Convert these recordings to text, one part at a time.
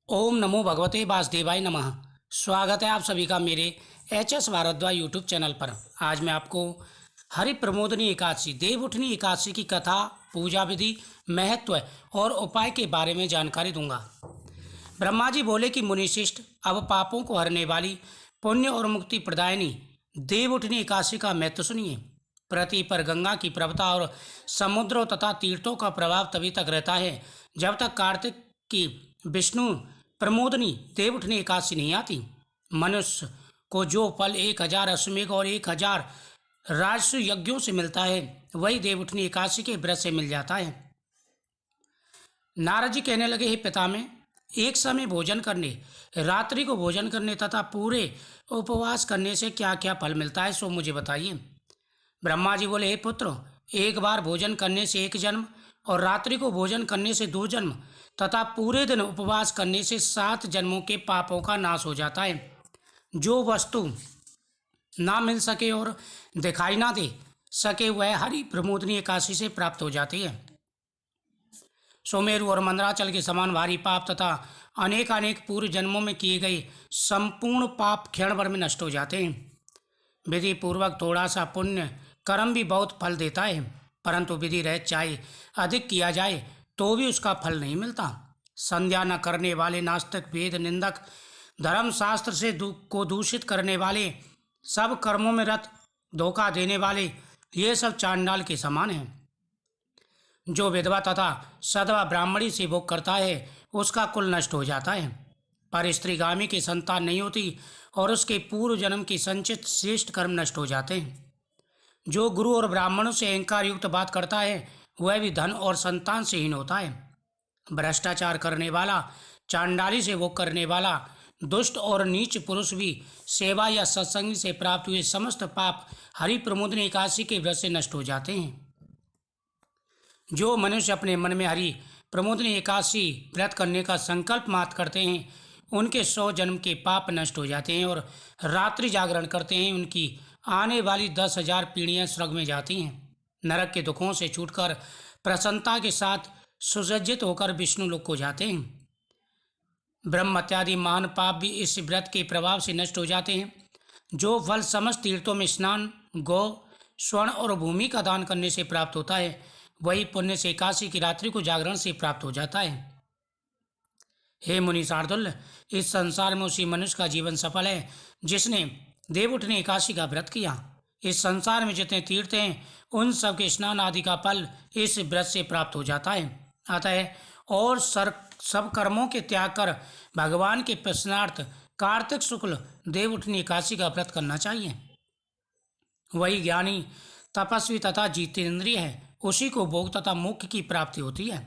ओम नमो भगवते वासुदेवाय नमः। स्वागत है आप सभी का मेरे एच.एस. भारद्वाज यूट्यूब चैनल पर। आज मैं आपको हरि प्रमोदनी एकादशी देवउठनी एकादशी की कथा, पूजा विधि, महत्व और उपाय के बारे में जानकारी दूंगा। ब्रह्मा जी बोले कि मुनिशिष्ट, अब पापों को हरने वाली पुण्य और मुक्ति प्रदायिनी देवउठनी एकादशी का महत्व सुनिए। पृथ्वी पर गंगा की प्रभुता और समुद्रों तथा तीर्थों का प्रभाव तभी तक रहता है जब तक कार्तिक की विष्णु प्रमोदनी देवउठनी एकादशी नहीं आती। मनुष्य को जो फल 1000 अश्वमेघ और 1000 राजस्व यज्ञों से मिलता है, वही देवउठनी एकादशी के व्रत से मिल जाता है। नारद जी कहने लगे, हे पितामह, एक समय भोजन करने, रात्रि को भोजन करने तथा पूरे उपवास करने से क्या क्या फल मिलता है, सो मुझे बताइए। ब्रह्मा जी बोले, हे पुत्र, एक बार भोजन करने से 1 जन्म और रात्रि को भोजन करने से 2 जन्म तथा पूरे दिन उपवास करने से 7 जन्मों के पापों का नाश हो जाता है। जो वस्तु ना मिल सके और दिखाई ना दे सके, वह हरि प्रमोदनी एकादशी से प्राप्त हो जाती है। सोमेरु और मंदराचल के समान भारी पाप तथा अनेक पूर्व जन्मों में किए गए संपूर्ण पाप क्षण भर में नष्ट हो जाते हैं। विधि पूर्वक थोड़ा सा पुण्य कर्म भी बहुत फल देता है, परंतु विधि रहित चाहे अधिक किया जाए तो भी उसका फल नहीं मिलता। संध्या न करने वाले नास्तिक, वेद निंदक, धर्म शास्त्र से को दूषित करने वाले, सब कर्मों में रत, धोखा देने वाले, ये सब चांडाल के समान हैं। जो विधवा तथा सधवा ब्राह्मणी से भोग करता है, उसका कुल नष्ट हो जाता है, पर स्त्रीगामी की संतान नहीं होती और उसके पूर्व जन्म की संचित श्रेष्ठ कर्म नष्ट हो जाते हैं। जो गुरु और ब्राह्मणों से अहंकार युक्त बात करता है, वह भी धन और संतान से हीन होता है। भ्रष्टाचार करने वाला, चांडाली से भोग करने वाला, दुष्ट और नीच पुरुष भी सेवा या सत्संग से प्राप्त हुए समस्त पाप हरि प्रमोदनी एकादशी के व्रत से नष्ट हो जाते हैं। जो मनुष्य अपने मन में हरि प्रमोदनी एकादशी व्रत करने का संकल्प मात्र करते हैं, उनके 100 जन्म के पाप नष्ट हो जाते हैं और रात्रि जागरण करते हैं, उनकी आने वाली 10,000 पीढ़ियां स्वर्ग में जाती हैं। नरक के दुखों से छूटकर प्रसन्नता के साथ सुसज्जित होकर विष्णु लोक को जाते हैं। ब्रह्म इत्यादि महान पाप भी इस व्रत के प्रभाव से नष्ट हो जाते हैं। जो फल समस्त तीर्थों में स्नान, गौ, स्वर्ण और भूमि का दान करने से प्राप्त होता है, वही पुण्य से एकादशी की रात्रि को जागरण से प्राप्त हो जाता है। हे मुनि शार्दुल, इस संसार में उसी मनुष्य का जीवन सफल है जिसने देवउठनी एकादशी का व्रत किया। इस संसार में जितने तीर्थ हैं, उन सब के स्नान आदि का फल इस व्रत से प्राप्त हो जाता है। अतः और सब कर्मों के त्याग कर भगवान के प्रसन्नार्थ कार्तिक शुक्ल देवउठनी एकादशी का व्रत करना चाहिए। वही ज्ञानी, तपस्वी तथा जितेंद्रिय है, उसी को भोग तथा मोक्ष की प्राप्ति होती है।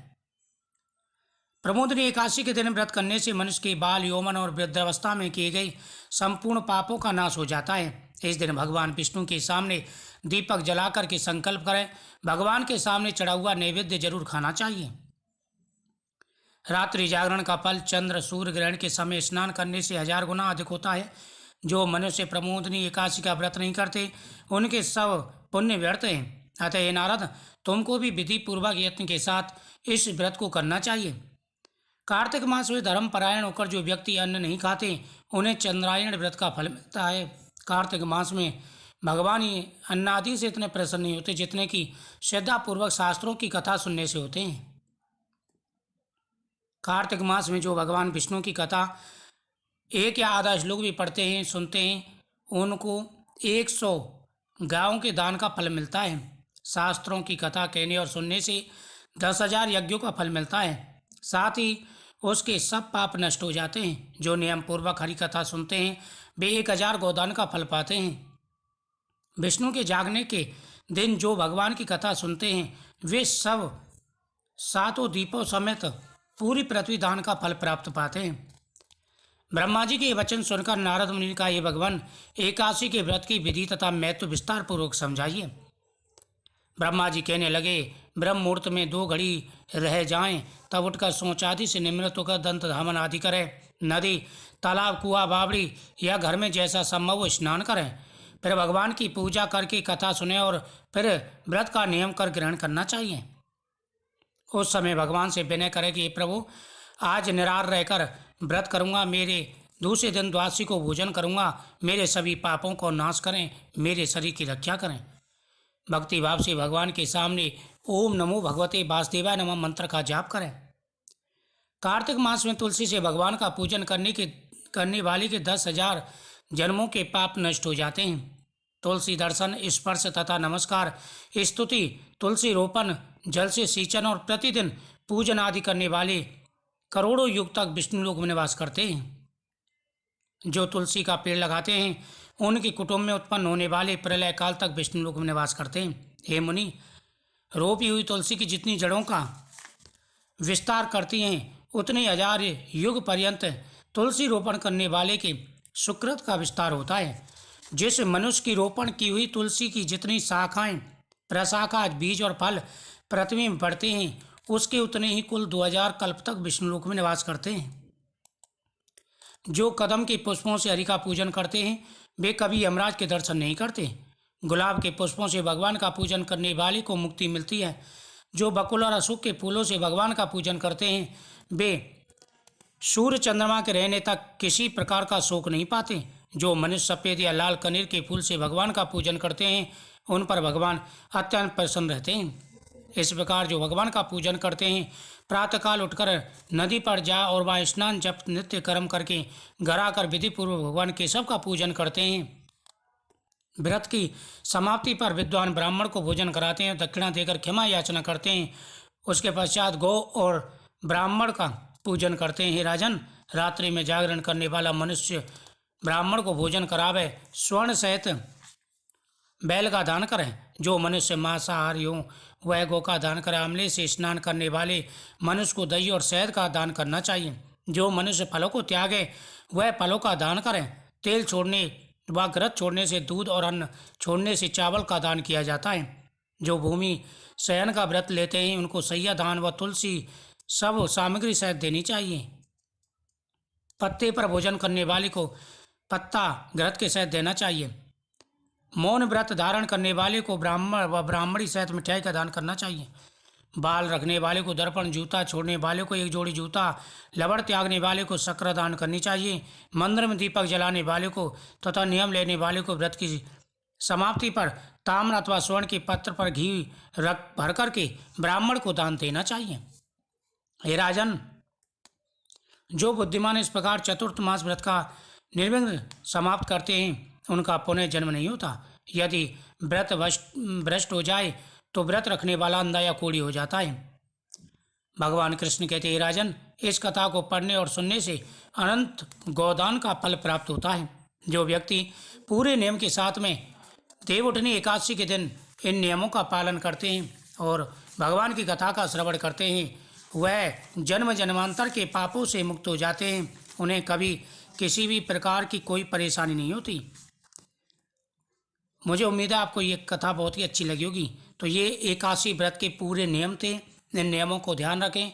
प्रमोदनी एकादशी के दिन व्रत करने से मनुष्य के बाल, यौवन और वृद्धावस्था में किए गए संपूर्ण पापों का नाश हो जाता है। इस दिन भगवान विष्णु के सामने दीपक जलाकर के संकल्प करें, भगवान के सामने चढ़ा हुआ नैवेद्य जरूर खाना चाहिए। रात्रि जागरण का फल चंद्र सूर्य ग्रहण के समय स्नान करने से 1000 गुना अधिक होता है। जो मनुष्य प्रमोदनी एकादशी का व्रत नहीं करते, उनके सब पुण्य व्यर्थ हैं। अतः हे नारद, तुमको भी विधि पूर्वक यत्न के साथ इस व्रत को करना चाहिए। कार्तिक मास में धर्म परायण होकर जो व्यक्ति अन्न नहीं खाते, उन्हें चंद्रायण व्रत का फल मिलता है। कार्तिक मास में भगवान ही अन्नादि से इतने प्रसन्न नहीं होते जितने कि श्रद्धापूर्वक शास्त्रों की कथा सुनने से होते हैं। कार्तिक मास में जो भगवान विष्णु की कथा 1 या आधा श्लोक भी पढ़ते हैं, सुनते हैं, उनको 100 गायों के दान का फल मिलता है। शास्त्रों की कथा कहने और सुनने से 10,000 यज्ञों का फल मिलता है। साथ ही उसके सब पाप नष्ट हो जाते हैं। जो नियम पूर्वक हरि कथा सुनते हैं, वे 1000 गोदान का फल पाते हैं। विष्णु के जागने के दिन जो भगवान की कथा सुनते हैं, वे सब 7 दीपों समेत पूरी पृथ्वी दान का फल प्राप्त पाते हैं। ब्रह्मा जी के वचन सुनकर नारद मुनि का, ये भगवान एकादशी के व्रत की विधि तथा महत्व विस्तार पूर्वक समझाइए। ब्रह्मा जी कहने लगे, ब्रह्म मुहूर्त में 2 घड़ी रह जाएं, तब उठकर शौचादि से निवृत्त होकर दंत धामन आदि करें। नदी, तालाब, कुआं, बावड़ी या घर में जैसा संभव हो स्नान करें। फिर भगवान की पूजा करके कथा सुने और फिर व्रत का नियम कर ग्रहण करना चाहिए। उस समय भगवान से विनय करें कि प्रभु, आज निरार रहकर व्रत करूँगा, मेरे दूसरे दिन द्वादशी को भोजन करूँगा, मेरे सभी पापों को नाश करें, मेरे शरीर की रक्षा करें। भक्ति भाव से भगवान के सामने ओम नमो भगवते वासुदेवाय नमः मंत्र का जाप करें। कार्तिक मास में तुलसी से भगवान का पूजन करने वाले के 10,000 जन्मों के पाप नष्ट हो जाते हैं। तुलसी दर्शन, स्पर्श तथा नमस्कार, स्तुति, तुलसी रोपण, जल से सिंचन और प्रतिदिन पूजन आदि करने वाले करोड़ों युग तक विष्णु लोक में निवास करते हैं। जो तुलसी का पेड़ लगाते हैं उनके कुटुंब में उत्पन्न होने वाले प्रलय काल तक विष्णु लोक में निवास करते हैं। हे मुनि, रोपी हुई तुलसी की जितनी जड़ों का विस्तार करती हैं उतने 1000 युग पर्यंत तुलसी रोपण करने वाले के सुकृत का विस्तार होता है। जिस मनुष्य की रोपण की हुई तुलसी की जितनी शाखाएं, प्रशाखा, बीज और फल पृथ्वी में बढ़ते हैं उसके उतने ही कुल 2000 कल्प तक विष्णु लोक में निवास करते हैं। जो कदम के पुष्पों से हरि का पूजन करते हैं वे कभी यमराज के दर्शन नहीं करते। गुलाब के पुष्पों से भगवान का पूजन करने वाले को मुक्ति मिलती है। जो बकुल और अशोक के फूलों से भगवान का पूजन करते हैं वे सूर्य चंद्रमा के रहने तक किसी प्रकार का शोक नहीं पाते। जो मनुष्य सफ़ेद या लाल कनेर के फूल से भगवान का पूजन करते हैं उन पर भगवान अत्यंत प्रसन्न रहते हैं। इस प्रकार जो भगवान का पूजन करते हैं प्रातःकाल उठकर नदी पर जा और वहाँ स्नान जप नित्य कर्म करके घर आकर विधिपूर्वक भगवान केशव का पूजन करते हैं। व्रत की समाप्ति पर विद्वान ब्राह्मण को भोजन कराते हैं, दक्षिणा देकर क्षमा याचना करते हैं। उसके पश्चात गौ और ब्राह्मण का पूजन करते हैं। हे राजन, रात्रि में जागरण करने वाला मनुष्य ब्राह्मण को भोजन करावे, स्वर्ण सहित बैल का दान करें। जो मनुष्य मांसाहारी हो वह गौ का दान करे। आंवले से स्नान करने वाले मनुष्य को दही और शहद का दान करना चाहिए। जो मनुष्य फलों को त्यागे वह फलों का दान करें। तेल छोड़ने व घृत छोड़ने से दूध और अन्न छोड़ने से चावल का दान किया जाता है। जो भूमि शयन का व्रत लेते हैं उनको सैया, धान व तुलसी सब सामग्री सहित देनी चाहिए। पत्ते पर भोजन करने वाले को पत्ता घृत के सहित देना चाहिए। मौन व्रत धारण करने वाले को ब्राह्मण व ब्राह्मणी सहित मिठाई का दान करना चाहिए। बाल रखने वाले को दर्पण, जूता छोड़ने वाले को एक जोड़ी जूता, लवड़ त्यागने वाले को शक्र दान करनी चाहिए। मंदिर में दीपक जलाने वाले को तथा नियम लेने वाले को व्रत की समाप्ति पर ताम्र अथवा स्वर्ण के पत्र पर घी रख भर करके ब्राह्मण को दान देना चाहिए। हे राजन, जो बुद्धिमान इस प्रकार चतुर्थ मास व्रत का निर्विघ्न समाप्त करते हैं उनका पुनः जन्म नहीं होता। यदि व्रत भ्रष्ट हो जाए तो व्रत रखने वाला अंधा या कोढ़ी हो जाता है। भगवान कृष्ण कहते हैं, राजन, इस कथा को पढ़ने और सुनने से अनंत गोदान का फल प्राप्त होता है। जो व्यक्ति पूरे नियम के साथ में देवउठनी एकादशी के दिन इन नियमों का पालन करते हैं और भगवान की कथा का श्रवण करते हैं वह जन्म जन्मांतर के पापों से मुक्त हो जाते हैं। उन्हें कभी किसी भी प्रकार की कोई परेशानी नहीं होती। मुझे उम्मीद है आपको ये कथा बहुत ही अच्छी लगी होगी। तो ये एकादशी व्रत के पूरे नियम थे। इन नियमों को ध्यान रखें।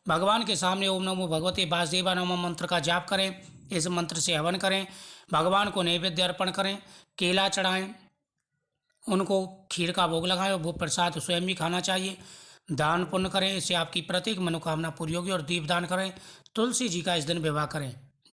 भगवान के सामने ओम नमो भगवते वासुदेवाय नमः मंत्र का जाप करें। इस मंत्र से हवन करें। भगवान को नैवेद्य अर्पण करें, केला चढ़ाएं, उनको खीर का भोग लगाएं और वो प्रसाद स्वयं भी खाना चाहिए। दान पुण्य करें, इससे आपकी प्रत्येक मनोकामना पूरी होगी। और दीपदान करें। तुलसी जी का इस दिन विवाह करें।